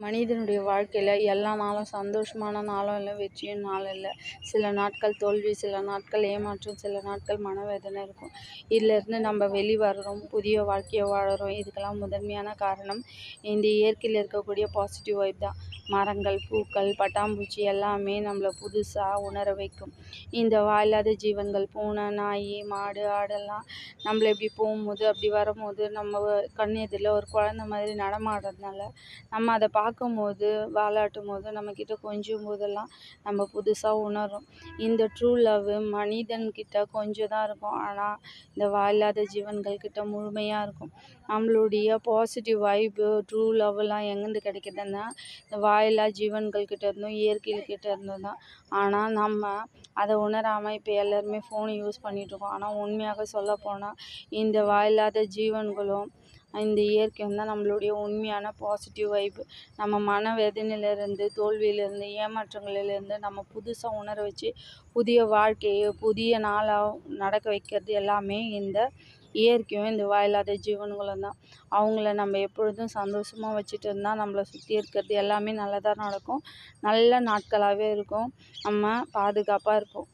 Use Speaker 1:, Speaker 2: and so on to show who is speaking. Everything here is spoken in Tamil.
Speaker 1: மனிதனுடைய வாழ்க்கையில் எல்லா நாளும் சந்தோஷமான நாளும் இல்லை, வெற்றியும் நாளும் இல்லை. சில நாட்கள் தோல்வி, சில நாட்கள் ஏமாற்றம், சில நாட்கள் மனவேதனை இருக்கும். இதிலேருந்து நம்ம வெளிவரணும், புதிய வாழ்க்கையை வாழறோம். இதுக்கெல்லாம் முதன்மையான காரணம் இந்த இயற்கையில் இருக்கக்கூடிய பாசிட்டிவ் வைப் தான். மரங்கள், பூக்கள், பட்டாம்பூச்சி எல்லாமே நம்மளை புதுசாக உணர வைக்கும். இந்த வாயில்லாத ஜீவன்கள், பூனை, நாய், மாடு, ஆடெல்லாம் நம்மளை இப்படி போகும்போது அப்படி வரும்போது நம்ம கண் எதிரில் ஒரு குழந்தை மாதிரி நடமாடுறதுனால நம்ம அதை பார்க்கும்போது வாலாட்டும் போது நம்மக்கிட்ட கொஞ்சம் போதெல்லாம் நம்ம புதுசாக உணர்றோம். இந்த ட்ரூ லவ் மனிதன்கிட்ட கொஞ்சம் தான் இருக்கும், ஆனால் இந்த வாயில்லாத ஜீவன்கள்கிட்ட முழுமையாக இருக்கும். நம்மளுடைய பாசிட்டிவ் வைப்பு, ட்ரூ லவ்லாம் எங்கேருந்து கிடைக்குதுன்னா இந்த வாயில்லா ஜீவன்கள்கிட்ட இருந்தும் இயற்கைகிட்ட இருந்தும் தான். ஆனால் நம்ம அதை உணராமல் இப்போ எல்லாருமே ஃபோன் யூஸ் பண்ணிகிட்ருக்கோம். ஆனால் உண்மையாக சொல்லப்போனால் இந்த வாயில்லாத ஜீவன்களும் இந்த இயற்கையும் தான் நம்மளுடைய உண்மையான பாசிட்டிவ் வைப்பு. நம்ம மனவேதனையிலேருந்து, தோல்வியிலேருந்து, ஏமாற்றங்களிலேருந்து நம்ம புதுசாக உணர வச்சு புதிய வாழ்க்கையை புதிய நாளாக நடக்க வைக்கிறது எல்லாமே இந்த இயற்கையும் இந்த வாயில்லாத ஜீவன்களும் தான். அவங்கள நம்ம எப்பொழுதும் சந்தோஷமாக வச்சுட்டு இருந்தால் நம்மளை சுற்றி இருக்கிறது எல்லாமே நல்லதாக நடக்கும். நல்ல நாட்களாகவே இருக்கும். நம்ம பாதுகாப்பாக இருப்போம்.